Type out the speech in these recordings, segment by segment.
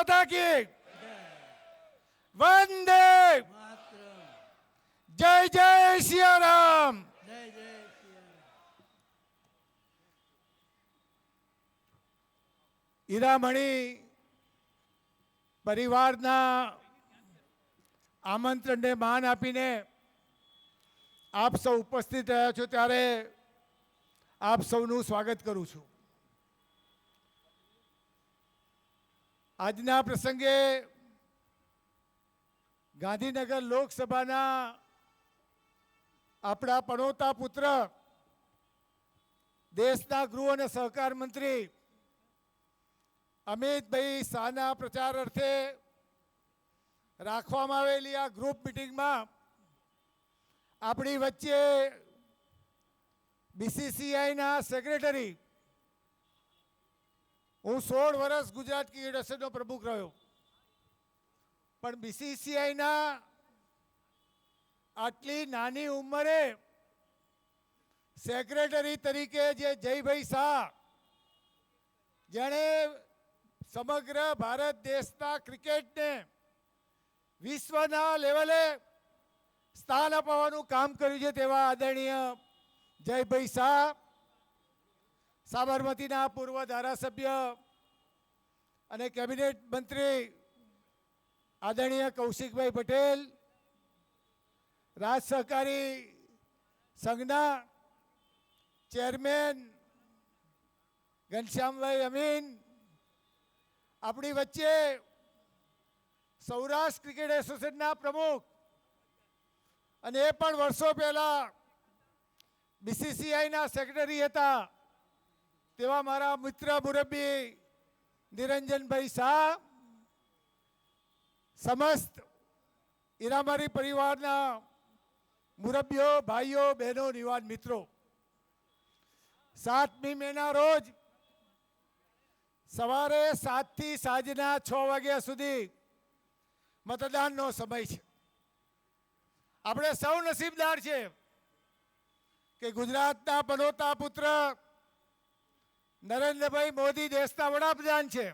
माता की वंदे जय जय सिया राम। હીરામણી પરિવારના આમંત્રણને માન આપીને આપ સૌ ઉપસ્થિત રહ્યા છો ત્યારે આપ સૌનું સ્વાગત કરું છું। આજના પ્રસંગે ગાંધીનગર લોકસભાના આપણા પનોતા પુત્ર દેશના ગૃહ અને સહકાર મંત્રી અમિતભાઈ શાહના પ્રચાર અર્થે રાખવામાં આવેલી આ ગ્રુપ મિટિંગમાં આપણી વચ્ચે બીસીસીઆઈના સેક્રેટરી, હું 16 વર્ષ ગુજરાત ક્રિકેટ એસોસિએશનનો પ્રમુખ રહ્યો, પણ બીસીસીઆઈના આટલી નાની ઉંમરે સેક્રેટરી તરીકે જે જયભાઈ શાહ, જેણે સમગ્ર ભારત દેશના ક્રિકેટને વિશ્વના લેવલે સ્થાન અપાવવાનું કામ કર્યું છે તેવા આદરણીય જયભાઈ શાહ, સાબરમતીના પૂર્વ ધારાસભ્ય અને કેબિનેટ મંત્રી આદરણીય કૌશિકભાઈ પટેલ, રાજ સહકારી સંઘના ચેરમેન ઘનશ્યામભાઈ અમીન, આપણી વચ્ચે સૌરાષ્ટ્ર ક્રિકેટ એસોસિએશનના પ્રમુખ અને એ પણ વર્ષો પહેલા બીસીસીઆઈના સેક્રેટરી હતા તેવા મારા મિત્ર મુરબ્બી નિરંજનભાઈ શાહ, સમસ્ત હીરામણી પરિવારના મુરબ્બીઓ, ભાઈઓ, બહેનો, યુવાન મિત્રો, 7મી મેના રોજ સવારે 7 થી સાંજના 6 વાગ્યા સુધી મતદાનનો સમય છે। આપણે સૌ નસીબદાર છે કે ગુજરાતના પનોતા પુત્ર નરેન્દ્રભાઈ મોદી દેશના વડાપ્રધાન છે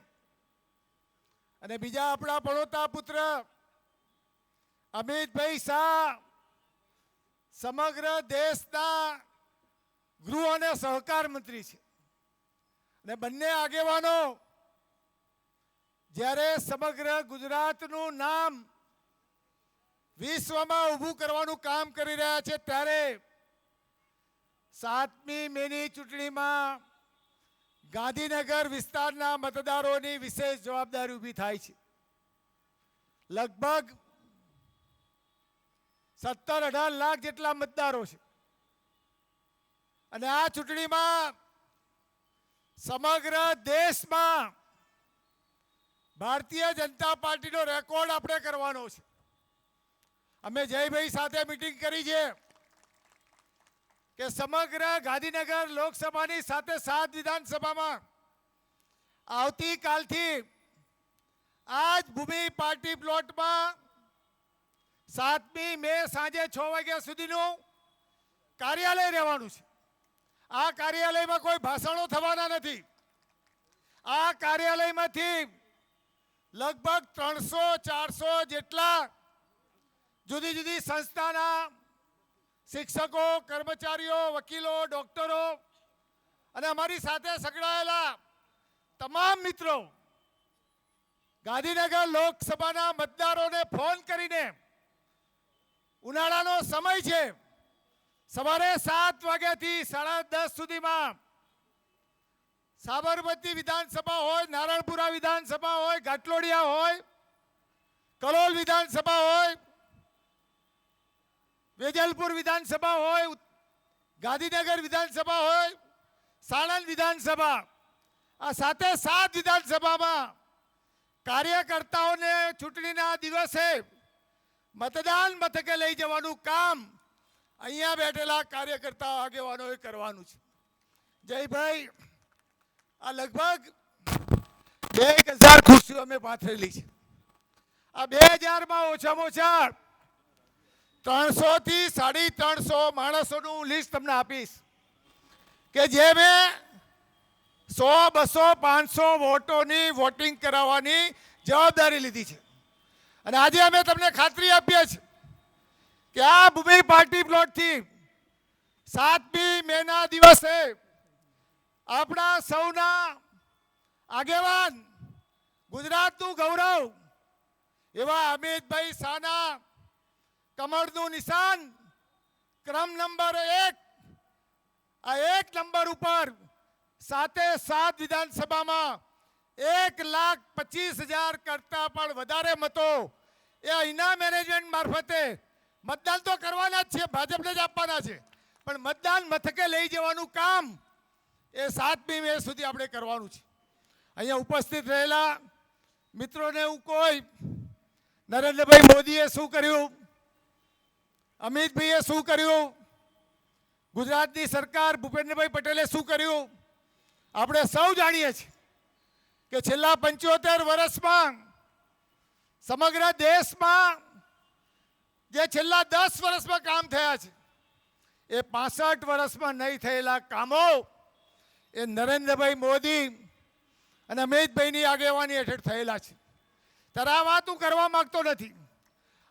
અને બીજા આપણા પનોતા પુત્ર અમિતભાઈ શાહ સમગ્ર દેશના ગૃહ અને સહકાર મંત્રી છે અને બંને આગેવાનો જ્યારે સમગ્ર ગુજરાતનું નામ વિશ્વમાં ઊભું કરવાનું કામ કરી રહ્યા છે ત્યારે 7મી મેની ચૂંટણીમાં ગાંધીનગર વિસ્તારના મતદારોની વિશેષ જવાબદારી ઊભી થાય છે। લગભગ 17-18 લાખ જેટલા મતદારો છે અને આ ચૂંટણીમાં સમગ્ર દેશમાં ભારતીય જનતા પાર્ટીનો રેકોર્ડ આપણે કરવાનો છે। અમે જયભાઈ સાથે મીટિંગ કરી છે કે સમગ્ર ગાંધીનગર લોકસભાની સાથે 7 વિધાનસભામાં આવતીકાલથી આજ ભૂમિ પાર્ટી પ્લોટમાં 7મી મે સાંજે 6 વાગ્યા સુધીનું કાર્યાલય રહેવાનું છે। આ કાર્યાલયમાં કોઈ ભાષણો થવાના નથી। આ કાર્યાલયમાંથી લગભગ 300-400 જેટલા જુદી જુદી સંસ્થાના શિક્ષકો, કર્મચારીઓ, વકીલો, ડોક્ટરો અને અમારી સાથે સંકળાયેલા તમામ મિત્રો ગાંધીનગર લોકસભાના મતદારોને ફોન કરીને ઉનાળાનો સમય છે, સવારે 7 વાગ્યાથી 10:30 સુધીમાં સાબરમતી વિધાનસભા હોય, નારણપુરા વિધાનસભા હોય, ઘાટલોડિયા હોય, કલોલ વિધાનસભા હોય, વેજલપુર વિધાનસભા હોય, ગાંધીનગર વિધાનસભા હોય, સાણંદ વિધાનસભા, આ સાથે 7 વિધાનસભામાં કાર્યકર્તાઓને ચૂંટણીના દિવસે મતદાન મથકે લઈ જવાનું કામ અહીંયા બેઠેલા કાર્યકર્તા આગેવાનોએ કરવાનું છે। જયભાઈ, આ લગભગ 2000 ખુરશીઓ અમે પાથરેલી છે। આ 2000માં ઓછામાં ઓછા 300 થી 350 માણસોનું લિસ્ટ તમને આપીશ કે જે મેં 100, 200, 500 વોટોની વોટિંગ કરાવવાની જવાબદારી લીધી છે. અને આજે અમે તમને ખાતરી આપીએ છીએ કે આ ભૂમિ પાર્ટી પ્લોટથી 7મી મેના દિવસે આપણા સૌના આગેવાન, ગુજરાતનું ગૌરવ એવા અમિતભાઈ શાહના કમળનું નિશાન ક્રમ નંબર 1, આ 1 નંબર ઉપર 7 વિધાનસભામાં 1,25,000 કરતા પણ વધારે મતો એ અહીંના મેનેજમેન્ટ મારફતે મતદાન તો કરવાના જ છે, ભાજપને જ આપવાના છે, પણ મતદાન મથકે લઈ જવાનું કામ એ 7મી મે સુધી આપણે કરવાનું છે. અહીંયા ઉપસ્થિત રહેલા મિત્રોને હું કોઈ નરેન્દ્રભાઈ મોદીએ શું કર્યું, અમિતભાઈએ શું કર્યું, ગુજરાતની સરકાર ભૂપેન્દ્રભાઈ પટેલે શું કર્યું, આપણે સૌ જાણીએ છીએ કે છેલ્લા 75 વર્ષમાં સમગ્ર દેશમાં જે છેલ્લા 10 વર્ષમાં કામ થયા છે એ 65 વર્ષમાં નહીં થયેલા કામો એ નરેન્દ્રભાઈ મોદી અને અમિતભાઈની આગેવાની હેઠળ થયેલા છે. ત્યારે આ વાત હું કરવા માંગતો નથી.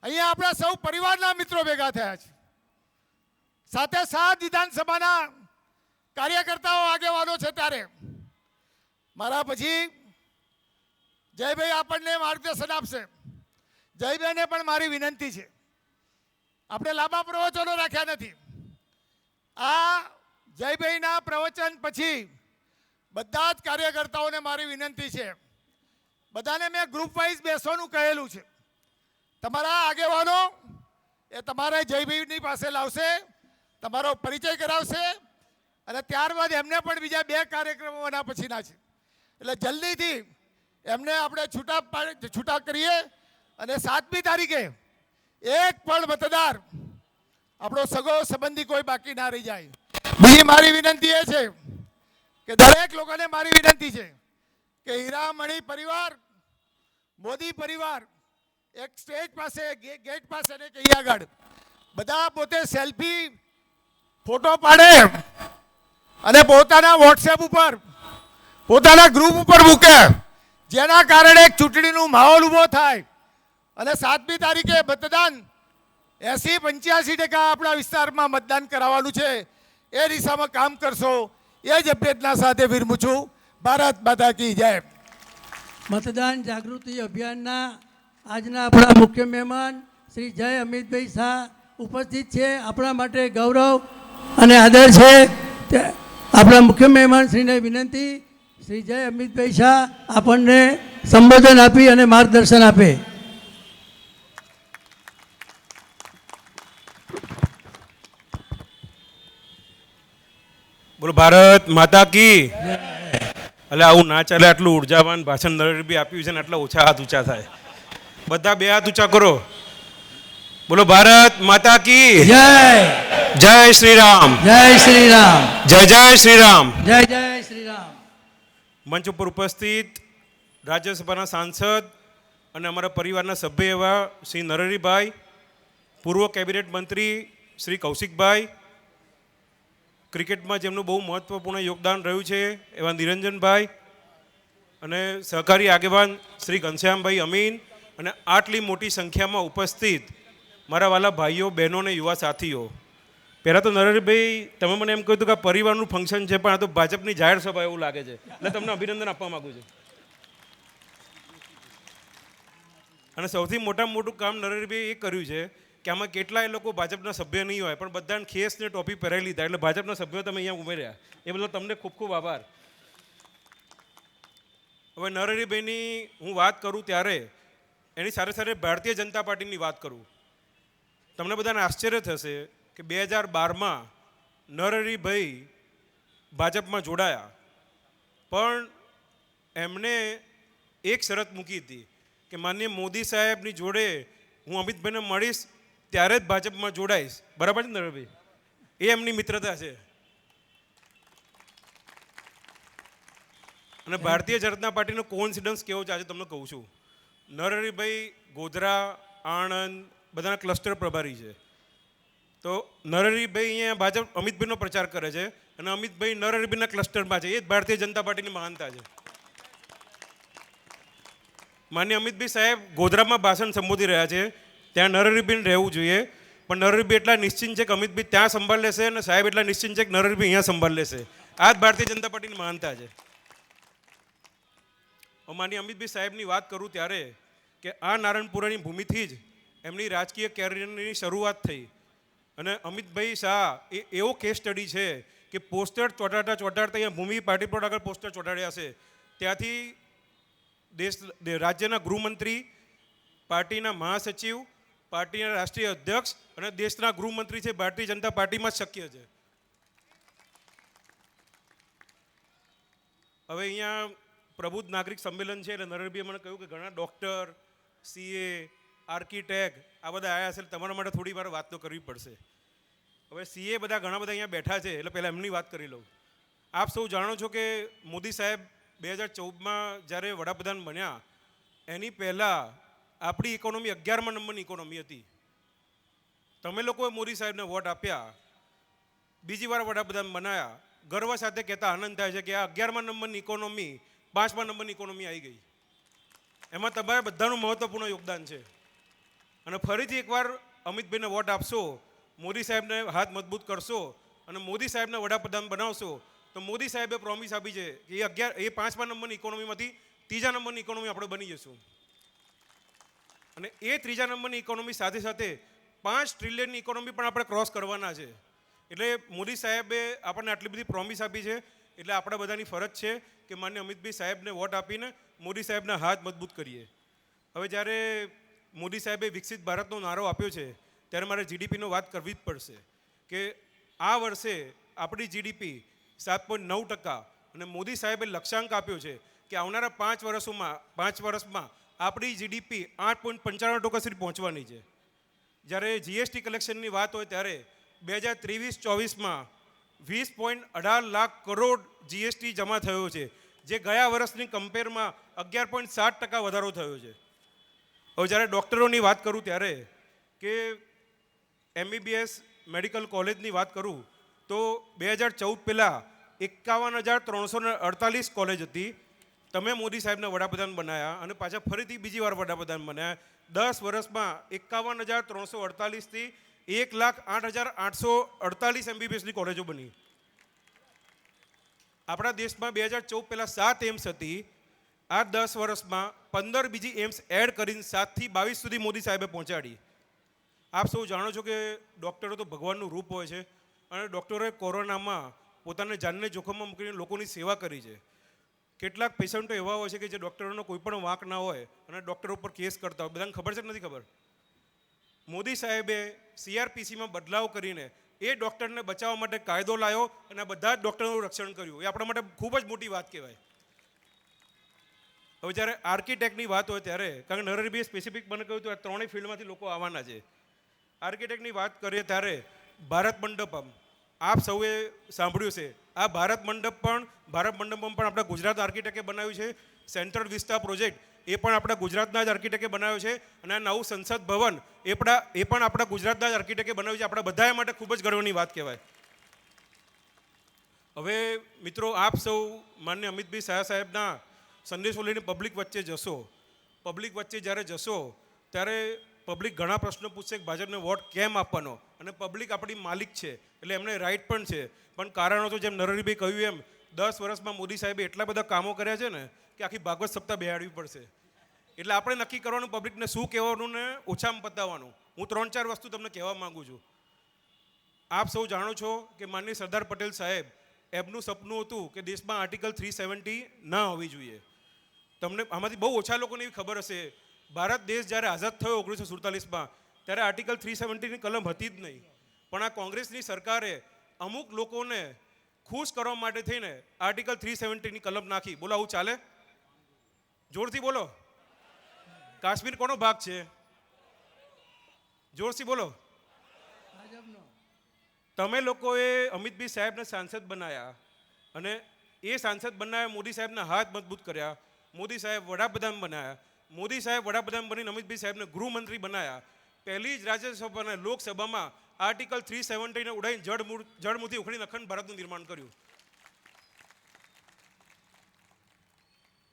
અહીંયા આપણા સૌ પરિવારના મિત્રો ભેગા થયા છે. 7 વિધાનસભાના કાર્યકર્તાઓ આગેવાનો છે. ત્યારે મારા પછી જયભાઈ આપણને માર્ગદર્શન આપશે. જયભાઈને પણ મારી વિનંતી છે, આપણે લાંબા પ્રવચનો રાખ્યા નથી. આ જયભાઈના પ્રવચન પછી બધા જ કાર્યકર્તાઓને મારી વિનંતી છે, બધાને મેં ગ્રુપ વાઇઝ બેસવાનું કહેલું છે. તમારા આગેવાનો એ તમારા જયભાઈની પાસે લાવશે, તમારો પરિચય કરાવશે અને ત્યારબાદ એમને પણ બીજા 2 કાર્યક્રમો એના પછીના છે. એટલે જલ્દીથી એમને આપણે છૂટા કરીએ અને 7મી તારીખે એક પણ મતદાર આપણો સગો સંબંધી કોઈ બાકી ના રહી જાય. બીજી મારી વિનંતી એ છે કે દરેક લોકોને મારી વિનંતી છે કે હીરામણી પરિવાર, મોદી પરિવાર એક સ્ટેજ પાસે, ગેટ પાસે ને કે અહીંયા આગળ બધા પોતે સેલ્ફી ફોટો પાડે અને પોતાના વોટ્સએપ ઉપર, પોતાના ગ્રુપ ઉપર મૂકે, જેના કારણે એક ચૂંટણીનું માહોલ ઊભો થાય અને 7મી તારીખે મતદાન 80-85% આપણા વિસ્તારમાં મતદાન કરાવવાનું છે. એ દિશામાં કામ કરશો એ જ અભ્યર્થના સાથે વિરમું છું. ભારત માતા કી જય. મતદાન જાગૃતિ અભિયાનના આજના આપણા મુખ્ય મહેમાન શ્રી જય અમિતભાઈ શાહ ઉપસ્થિત છે. આપણા માટે ગૌરવ અને આદર છે. આપણા મુખ્ય મહેમાન શ્રીને વિનંતી, શ્રી જય અમિતભાઈ શાહ આપણને સંબોધન આપી અને માર્ગદર્શન આપે. બોલો ભારત માતા કી. એટલે આવું ના ચાલે. આટલું ઉર્જાવાન ભાષણ નરેન્દ્રભાઈ આપ્યું છે ને આટલા ઓછા હાથ ઊંચા થાય. બધા 2 હાથ ઊંચા કરો. બોલો ભારત માતા કી જય. જય શ્રી રામ. જય શ્રી રામ. જય જય શ્રી રામ. જય જય શ્રી રામ. મંચ ઉપર ઉપસ્થિત રાજ્યસભાના સાંસદ અને અમારા પરિવારના સભ્ય એવા શ્રી નરહરીભાઈ, પૂર્વ કેબિનેટ મંત્રી શ્રી કૌશિકભાઈ, ક્રિકેટમાં જેમનું બહુ મહત્ત્વપૂર્ણ યોગદાન રહ્યું છે એવા નિરંજનભાઈ અને સહકારી આગેવાન શ્રી ઘનશ્યામભાઈ અમીન અને આટલી મોટી સંખ્યામાં ઉપસ્થિત મારા વાલા ભાઈઓ, બહેનો અને યુવા સાથીઓ, પહેલાં તો નરેન્દ્રભાઈ તમે મને એમ કહ્યું હતું કે આ પરિવારનું ફંક્શન છે, પણ આ તો ભાજપની જાહેર સભા એવું લાગે છે, એટલે તમને અભિનંદન આપવા માગું છું. અને સૌથી મોટું કામ નરેન્દ્રભાઈ એ કર્યું છે કે આમાં કેટલાય લોકો ભાજપના સભ્ય નહીં હોય પણ બધાને ખેસને ટોપી પહેરાવી લીધા, એટલે ભાજપના સભ્યો તમે અહીંયા ઉમેર્યા, એ બદલ તમને ખૂબ ખૂબ આભાર. હવે નરહરીભાઈની હું વાત કરું ત્યારે એની સાથે સાથે ભારતીય જનતા પાર્ટીની વાત કરું. તમને બધાને આશ્ચર્ય થશે કે 2012માં નરહરીભાઈ ભાજપમાં જોડાયા, પણ એમણે એક શરત મૂકી હતી કે માનનીય મોદી સાહેબની જોડે હું અમિતભાઈને મળીશ ત્યારે જ ભાજપમાં જોડાઈશ. બરાબર છે નરહરીભાઈ? એ એમની મિત્રતા છે. અને ભારતીય જનતા પાર્ટીનો કોઇન્સિડન્સ કેવો છે આજે તમને કહું છું. નરહરીભાઈ ગોધરા, આણંદ બધાના ક્લસ્ટર પ્રભારી છે. તો નરહરીભાઈ અહીંયા ભાજપ અમિતભાઈનો પ્રચાર કરે છે અને અમિતભાઈ નરહરીભાઈના ક્લસ્ટરમાં છે. એ જ ભારતીય જનતા પાર્ટીની મહાનતા છે. માન્ય અમિતભાઈ સાહેબ ગોધરામાં ભાષણ સંબોધી રહ્યા છે, ત્યાં નરહરીબેન રહેવું જોઈએ, પણ નરહરીભાઈ એટલા નિશ્ચિંત છે કે અમિતભાઈ ત્યાં સંભાળ લેશે અને સાહેબ એટલા નિશ્ચિંત છે કે નરહરીભાઈ અહીંયા સંભાળ લેશે. આ જ ભારતીય જનતા પાર્ટીની મહાનતા છે. માન્ય અમિતભાઈ સાહેબની વાત કરું ત્યારે કે આ નારણપુરાની ભૂમિથી જ એમની રાજકીય કેરિયરની શરૂઆત થઈ. અને અમિતભાઈ શાહ એ એવો કેસ સ્ટડી છે કે પોસ્ટર ચોંટાડતા અહીંયા ભૂમિ પાર્ટી પ્લોટ આગળ પોસ્ટર ચોંટાડ્યા છે. ત્યાંથી રાજ્યના ગૃહમંત્રી, પાર્ટીના મહાસચિવ, પાર્ટીના રાષ્ટ્રીય અધ્યક્ષ અને દેશના ગૃહમંત્રી છે ભારતીય જનતા પાર્ટીમાં જ શક્ય છે. હવે અહીંયા પ્રબુદ્ધ નાગરિક સંમેલન છે એટલે નરહરીભાઈએ મને કહ્યું કે ઘણા ડૉક્ટર, CA, આર્કિટેક્ટ આ બધા આવ્યા છે, તમારા માટે થોડી વાર વાત તો કરવી પડશે. હવે CA ઘણા બધા અહીંયા બેઠા છે એટલે પહેલાં એમની વાત કરી લઉં. આપ સૌ જાણો છો કે મોદી સાહેબ 2014માં જ્યારે વડાપ્રધાન બન્યા એની પહેલાં આપણી ઇકોનોમી 11મા નંબરની ઇકોનોમી હતી. તમે લોકોએ મોદી સાહેબને વોટ આપ્યા, બીજી વાર વડાપ્રધાન બનાવ્યા, ગર્વ સાથે કહેતા આનંદ થાય છે કે આ 11મા નંબરની ઇકોનોમી 5મા નંબરની ઇકોનોમી આવી ગઈ. એમાં તમારે બધાનું મહત્વપૂર્ણ યોગદાન છે. અને ફરીથી એકવાર અમિતભાઈને વોટ આપશો, મોદી સાહેબને હાથ મજબૂત કરશો અને મોદી સાહેબને વડાપ્રધાન બનાવશો તો મોદી સાહેબે પ્રોમિસ આપી છે કે એ 5મા નંબરની ઇકોનોમીમાંથી 3જા નંબરની ઇકોનોમી આપણે બની જશું. અને એ 3જા નંબરની ઇકોનોમી સાથે સાથે 5 ટ્રિલિયનની ઇકોનોમી પણ આપણે ક્રોસ કરવાના છે. એટલે મોદી સાહેબે આપણને આટલી બધી પ્રોમિસ આપી છે એટલે આપણા બધાની ફરજ છે કે માન્ય અમિતભાઈ સાહેબને વોટ આપીને મોદી સાહેબના હાથ મજબૂત કરીએ. હવે જ્યારે મોદી સાહેબે વિકસિત ભારતનો નારો આપ્યો છે ત્યારે મારે GDPનો વાત કરવી જ પડશે કે આ વર્ષે આપણી GDP 7.9% અને મોદી સાહેબે લક્ષ્યાંક આપ્યો છે કે આવનારા 5 વર્ષમાં આપણી GDP 8.95% સુધી પહોંચવાની છે. જ્યારે GST કલેક્શનની વાત હોય ત્યારે 2023-24માં 20.18 લાખ કરોડ GST જમા થયો છે, જે ગયા વર્ષની કમ્પેરમાં 11.7% વધારો થયો છે. હવે જ્યારે ડૉક્ટરોની વાત કરું ત્યારે કે MBBS મેડિકલ કોલેજની વાત કરું તો 2014 પહેલાં 51,348 કોલેજ હતી. તમે મોદી સાહેબને વડાપ્રધાન બનાવ્યા અને પાછા ફરીથી બીજી વાર વડાપ્રધાન બનાવ્યા. 10 વર્ષમાં 51,348થી 1,08,848 MBBSની કોલેજો બની. આપણા દેશમાં 2014 પહેલાં 7 એમ્સ હતી. આ 10 વર્ષમાં 15 બીજી એમ્સ એડ કરીને 7થી 22 સુધી મોદી સાહેબે પહોંચાડી. આપ સૌ જાણો છો કે ડૉક્ટરો તો ભગવાનનું રૂપ હોય છે અને ડૉક્ટરોએ કોરોનામાં પોતાને જાનને જોખમમાં મૂકીને લોકોની સેવા કરી છે. કેટલાક પેશન્ટો એવા હોય છે કે જે ડૉક્ટરોનો કોઈ પણ વાંક ના હોય અને ડૉક્ટરો ઉપર કેસ કરતા હોય. બધાને ખબર છે કે નથી ખબર? મોદી સાહેબે CRPCમાં બદલાવ કરીને એ ડૉક્ટરને બચાવવા માટે કાયદો લાવ્યો અને આ બધા જ ડૉક્ટરોનું રક્ષણ કર્યું. એ આપણા માટે ખૂબ જ મોટી વાત કહેવાય. હવે જ્યારે આર્કિટેક્ટની વાત હોય ત્યારે, કારણ કે નરહરીભાઈએ સ્પેસિફિક મને કહ્યું તો આ ત્રણેય ફિલ્ડમાંથી લોકો આવવાના છે. આર્કિટેક્ટની વાત કરીએ ત્યારે ભારત મંડપમ આપ સૌએ સાંભળ્યું છે. આ ભારત મંડપમ પણ આપણા ગુજરાત આર્કિટેક્ટે બનાવ્યું છે. સેન્ટ્રલ વિસ્ટા પ્રોજેક્ટ એ પણ આપણા ગુજરાતના જ આર્કિટેક્ટે બનાવ્યો છે અને આ નવું સંસદ ભવન એ પણ આપણા ગુજરાતના જ આર્કિટેક્ટે બનાવ્યું છે. આપણા બધા માટે ખૂબ જ ગર્વની વાત કહેવાય. હવે મિત્રો, આપ સૌ માન્ય અમિતભાઈ શાહ સાહેબના સંદેશો લઈને પબ્લિક વચ્ચે જશો. પબ્લિક વચ્ચે જ્યારે જશો ત્યારે પબ્લિક ઘણા પ્રશ્નો પૂછશે કે ભાજપને વોટ કેમ આપવાનો, અને પબ્લિક આપણી માલિક છે એટલે એમને રાઈટ પણ છે. પણ કારણો તો જેમ નરહરીભાઈ કહ્યું એમ 10 વર્ષમાં મોદી સાહેબે એટલા બધા કામો કર્યા છે ને કે આખી ભાગવત સપ્તાહ બેહાડવી પડશે. એટલે આપણે નક્કી કરવાનું પબ્લિકને શું કહેવાનું ને ઓછામાં પતાવવાનું. હું 3-4 વસ્તુ તમને કહેવા માગું છું. આપ સૌ જાણો છો કે માનનીય સરદાર પટેલ સાહેબ એમનું સપનું હતું કે દેશમાં આર્ટિકલ 370 ના હોવી જોઈએ. તમને આમાંથી બહુ ઓછા લોકોને એવી ખબર હશે, ભારત દેશ જ્યારે આઝાદ થયો 1947માં ત્યારે આર્ટિકલ 370ની કલમ હતી જ નહીં. પણ આ કોંગ્રેસની સરકારે અમુક લોકોને ખુશ કરવા માટે થઈને આર્ટિકલ 370ની કલમ નાખી. બોલો, આવું ચાલે? જોરથી બોલો. કાશ્મીર કોનો ભાગ છે? જોરથી બોલો. તમે લોકોએ અમિતભાઈ સાહેબને સાંસદ બનાવ્યા અને એ સાંસદ બનાવ્યા, મોદી સાહેબના હાથ મજબૂત કર્યા, મોદી સાહેબ વડાપ્રધાન બનાવ્યા, મોદી સાહેબ વડાપ્રધાન બનીને અમિતભાઈ સાહેબને ગૃહમંત્રી બનાવ્યા. પહેલી જ રાજ્યસભા અને લોકસભામાં આર્ટિકલ 370ને ઉડાઈને જળમૂળથી ઉખડીને અખંડ ભારતનું નિર્માણ કર્યું.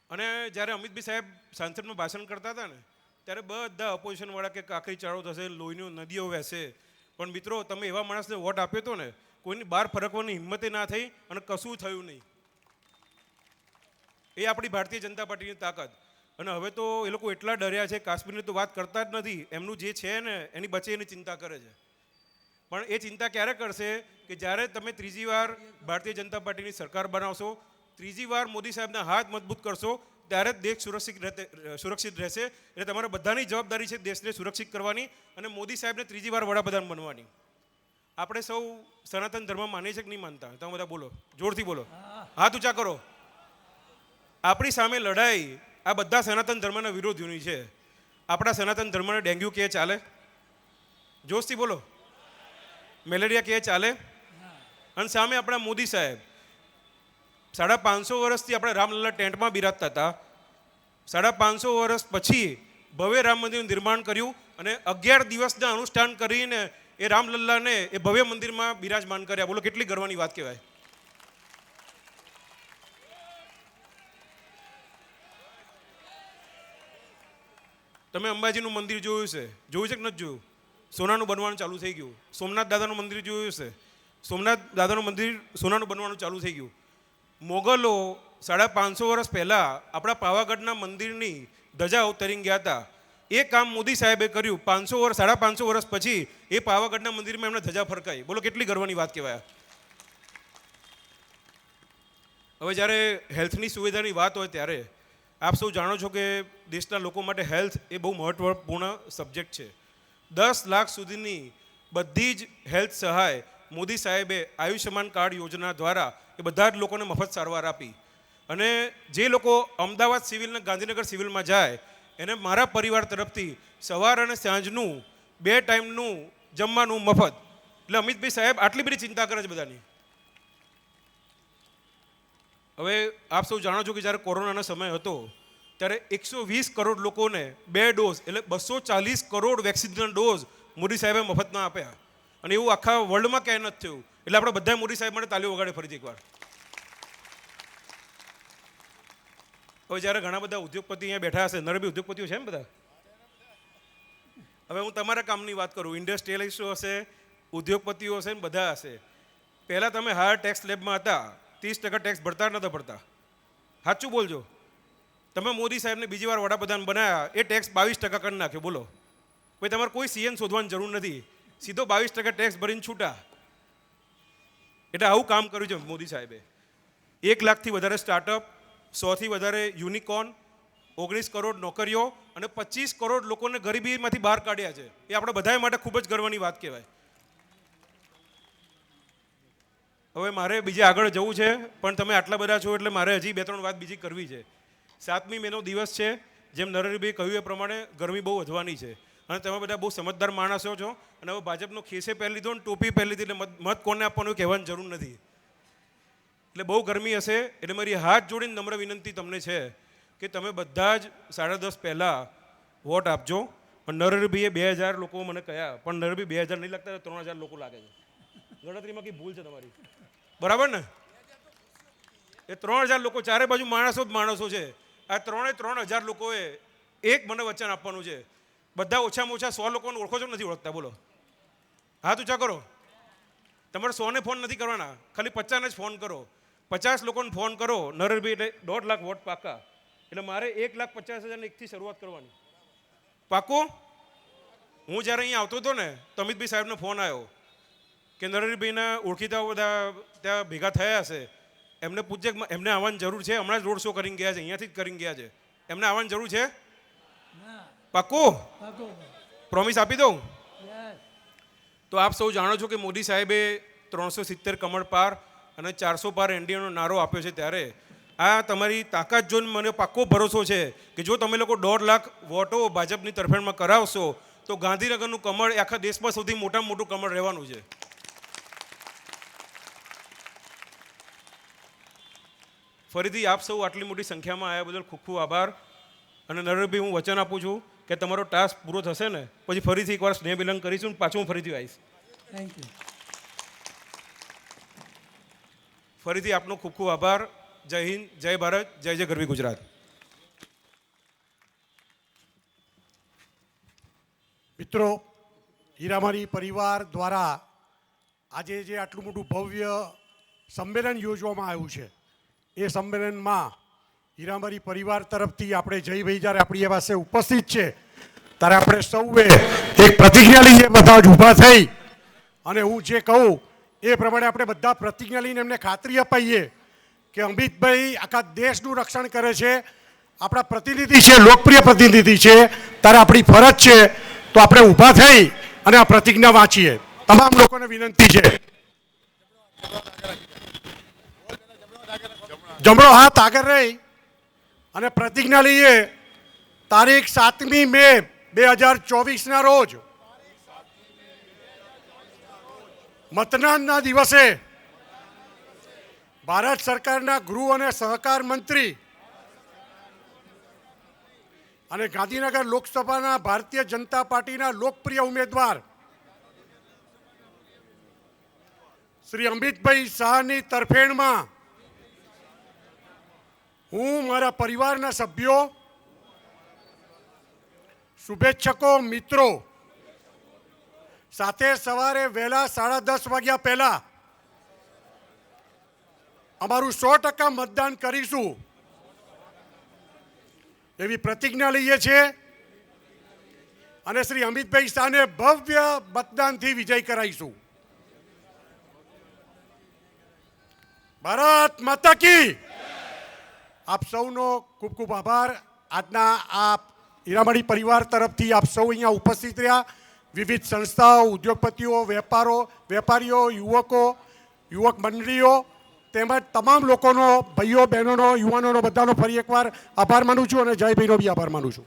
અને જ્યારે અમિતભાઈ સાહેબ સાંસદમાં ભાષણ કરતા હતા ને ત્યારે બધા ઓપોઝિશનવાળા કે કાંકરી ચાળો થશે, લોહીની નદીઓ વહેશે, પણ મિત્રો તમે એવા માણસને વોટ આપ્યો હતો ને, કોઈની બહાર ફરકવાની હિંમતે ના થઈ અને કશું થયું નહીં. એ આપણી ભારતીય જનતા પાર્ટીની તાકાત. અને હવે તો એ લોકો એટલા ડર્યા છે, કાશ્મીરની તો વાત કરતા જ નથી, એમનું જે છે ને એની બચે એની ચિંતા કરે છે. પણ એ ચિંતા ક્યારે કરશે કે જ્યારે તમે ત્રીજી વાર ભારતીય જનતા પાર્ટીની સરકાર બનાવશો, ત્રીજી વાર મોદી સાહેબના હાથ મજબૂત કરશો, ત્યારે જ દેશ સુરક્ષિત રહેશે. એટલે તમારા બધાની જવાબદારી છે દેશને સુરક્ષિત કરવાની અને મોદી સાહેબને ત્રીજી વાર વડાપ્રધાન બનવાની. આપણે સૌ સનાતન ધર્મ માનીએ છીએ કે નહીં માનતા? તમે બધા બોલો, જોરથી બોલો, હાથ ઊંચા કરો. આપણી સામે લડાઈ આ બધા સનાતન ધર્મના વિરોધીઓની છે. આપણા સનાતન ધર્મને ડેન્ગ્યુ કે ચાલે? જોશથી બોલો. મેલેરિયા કે ચાલે? અને સામે આપણા મોદી સાહેબ 550 વર્ષથી આપણે રામલલ્લા ટેન્ટમાં બિરાજતા હતા. 550 વર્ષ પછી ભવ્ય રામ મંદિરનું નિર્માણ કર્યું અને 11 દિવસના અનુષ્ઠાન કરીને એ રામલલ્લાને એ ભવ્ય મંદિરમાં બિરાજમાન કર્યા. બોલો કેટલી ગર્વની વાત કહેવાય. તમે અંબાજીનું મંદિર જોયું છે કે નથી જોયું? સોનાનું બનવાનું ચાલુ થઈ ગયું. સોમનાથ દાદાનું મંદિર જોયું છે, સોમનાથ દાદાનું મંદિર સોનાનું બનવાનું ચાલુ થઈ ગયું. મોગલો 550 વર્ષ પહેલાં આપણા પાવાગઢના મંદિરની ધજા ઉતરી ગયા હતા. એ કામ મોદી સાહેબે કર્યું. 550 વર્ષ પછી એ પાવાગઢના મંદિરમાં એમને ધજા ફરકાઈ. બોલો કેટલી ગર્વની વાત કહેવાય. હવે જ્યારે હેલ્થની સુવિધાની વાત હોય ત્યારે આપ સૌ જાણો છો કે દેશના લોકો માટે હેલ્થ એ બહુ મહત્વપૂર્ણ સબ્જેક્ટ છે. 10 લાખ સુધીની બધી જ હેલ્થ સહાય મોદી સાહેબે આયુષ્યમાન કાર્ડ યોજના દ્વારા એ બધા જ લોકોને મફત સારવાર આપી. અને જે લોકો અમદાવાદ સિવિલ અને ગાંધીનગર સિવિલમાં જાય એને મારા પરિવાર તરફથી સવાર અને સાંજનું 2 ટાઈમનું જમવાનું મફત. એટલે અમિતભાઈ સાહેબ આટલી બધી ચિંતા કરે છે બધાની. હવે આપ સૌ જાણો છો કે જ્યારે કોરોનાનો સમય હતો ત્યારે 120 કરોડ લોકોને 2 ડોઝ એટલે 240 કરોડ વેક્સિનના ડોઝ મોદી સાહેબે મફતમાં આપ્યા. અને એવું આખા વર્લ્ડમાં ક્યાંય નથી થયું. એટલે આપણે બધા મોદી સાહેબ માટે તાલીઓ વગાડે ફરીથી એકવાર. હવે જ્યારે ઘણા બધા ઉદ્યોગપતિ અહીંયા બેઠા હશે, નરબી ઉદ્યોગપતિઓ છે ને બધા. હવે હું તમારા કામની વાત કરું. ઇન્ડસ્ટ્રીયલિસ્ટો હશે, ઉદ્યોગપતિઓ હશે ને બધા હશે. પહેલાં તમે હાયર ટેક્સ લેબમાં હતા, 30% ટેક્સ ભરતા નતા ભરતા? સાચું બોલજો. તમે મોદી સાહેબને બીજી વાર વડાપ્રધાન બનાવ્યા, એ ટેક્સ 22% કરી નાખ્યો. બોલો, ભાઈ તમારે કોઈ સીએમ શોધવાની જરૂર નથી, સીધો 22% ટેક્સ ભરીને છૂટા. એટલે આવું કામ કર્યું છે મોદી સાહેબે. 1 લાખથી વધારે સ્ટાર્ટઅપ, 100થી વધારે યુનિકોર્ન, 19 કરોડ નોકરીઓ અને 25 કરોડ લોકોને ગરીબીમાંથી બહાર કાઢ્યા છે. એ આપણે બધા માટે ખૂબ જ ગર્વની વાત કહેવાય. હવે મારે બીજે આગળ જવું છે, પણ તમે આટલા બધા છો એટલે મારે હજી 2-3 વાત બીજી કરવી છે. 7મી મેનો દિવસ છે. જેમ નરેન્દ્રભાઈ કહ્યું એ પ્રમાણે ગરમી બહુ વધવાની છે અને તમે બધા બહુ સમજદાર માણસો છો. અને હવે ભાજપનો ખેસે પહેરી લીધો ને ટોપી પહેરી લીધી એટલે મત કોને આપવાનું કહેવાની જરૂર નથી. એટલે બહુ ગરમી હશે. એટલે મારી હાથ જોડીને નમ્ર વિનંતી તમને છે કે તમે બધા જ 10:30 પહેલાં વોટ આપજો. પણ નરેન્દ્રભાઈએ 2000 લોકો મને કહ્યા, પણ નરેન્દ્રભાઈ 2000 નહીં લાગતા, 3000 લોકો લાગે છે. ગણતરીમાં કંઈ ભૂલ છે તમારી, બરાબર ને? એ 3000 લોકો, ચારે બાજુ માણસો જ માણસો છે. આ 3000 લોકોએ એક મને વચન આપવાનું છે. બધા ઓછામાં ઓછા 100 લોકોને ઓળખો છો નથી ઓળખતા? બોલો, હાથ ઊંચા કરો. તમારે 100ને ફોન નથી કરવાના, ખાલી 50ને જ ફોન કરો. 50 લોકોને ફોન કરો. નરેન્દ્રભાઈ એટલે 1.5 લાખ વોટ પાકા. એટલે મારે 1,50,000 એકથી શરૂઆત કરવાની. પાકું? હું જ્યારે અહીંયા આવતો હતો ને તો અમિતભાઈ સાહેબનો ફોન આવ્યો કે નરેન્દ્રભાઈના ઓળખીતાઓ બધા ત્યાં ભેગા થયા હશે, એમને પૂછજે એમને આવવાની જરૂર છે. હમણાં જ રોડ શો કરીને ગયા છે, અહીંયાથી જ કરીને ગયા છે. એમને આવવાની જરૂર છે? પાક્કું? પ્રોમિસ આપી દઉં? તો આપ સૌ જાણો છો કે મોદી સાહેબે 370 કમળ પાર અને 400 પાર એનડીએનો નારો આપ્યો છે. ત્યારે આ તમારી તાકાત જોઈને મને પાક્કો ભરોસો છે કે જો તમે લોકો 1.5 લાખ વોટો ભાજપની તરફેણમાં કરાવશો તો ગાંધીનગરનું કમળ એ આખા દેશમાં સૌથી મોટામાં મોટું કમળ રહેવાનું છે. ફરીથી આપ સૌ આટલી મોટી સંખ્યામાં આવ્યા બદલ ખૂબ ખૂબ આભાર. અને નરેન્દ્રભાઈ, હું વચન આપું છું કે તમારો ટાસ્ક પૂરો થશે ને પછી ફરીથી એકવાર સ્નેહ મિલન કરીશું ને પાછું હું ફરીથી આવીશ. Thank you. ફરીથી આપનો ખૂબ ખૂબ આભાર. જય હિન્દ, જય ભારત, જય જય ગરવી ગુજરાત. મિત્રો, હીરામારી પરિવાર દ્વારા આજે જે આટલું મોટું ભવ્ય સંમેલન યોજવામાં આવ્યું છે, એ સંમેલનમાં હીરામારી પરિવાર તરફથી આપણે જયભાઈ જ્યારે આપણી પાસે ઉપસ્થિત છે ત્યારે આપણે સૌએ એક પ્રતિજ્ઞા લઈએ, બધા જ ઊભા થઈ અને હું જે કહું એ પ્રમાણે આપણે બધા પ્રતિજ્ઞા લઈને એમને ખાતરી અપાઈએ કે અમિતભાઈ આખા દેશનું રક્ષણ કરે છે, આપણા પ્રતિનિધિ છે, લોકપ્રિય પ્રતિનિધિ છે, ત્યારે આપણી ફરજ છે તો આપણે ઊભા થઈ અને આ પ્રતિજ્ઞા વાંચીએ. તમામ લોકોને વિનંતી છે. જમણો હાથ આગળ રહી અને પ્રતિજ્ઞા લઈએ. તારીખ 7મી મે 2024ના રોજ મતદાનના દિવસે ભારત સરકારના ગૃહ અને સહકાર મંત્રી અને ગાંધીનગર લોકસભાના ભારતીય જનતા પાર્ટીના લોકપ્રિય ઉમેદવાર શ્રી અમિતભાઈ શાહની તરફેણમાં હું મારા પરિવારના સભ્યો, શુભેચ્છકો, મિત્રો સાથે સવારે વહેલા 10:30 વાગ્યા પહેલા અમારું 100% મતદાન કરીશું એવી પ્રતિજ્ઞા લઈએ છીએ અને શ્રી અમિતભાઈ શાહને ભવ્ય મતદાનથી વિજય કરાવીશું. ભારત માતા કી. આપ સૌનો ખૂબ ખૂબ આભાર. આજના આ હીરામારી પરિવાર તરફથી આપ સૌ અહીંયા ઉપસ્થિત રહ્યા. વિવિધ સંસ્થાઓ, ઉદ્યોગપતિઓ, વેપારીઓ, યુવકો, યુવક મંડળીઓ તેમજ તમામ લોકોનો, ભાઈઓ બહેનોનો, યુવાનોનો બધાનો ફરી એકવાર આભાર માનું છું અને જયભાઈનો બી આભાર માનું છું.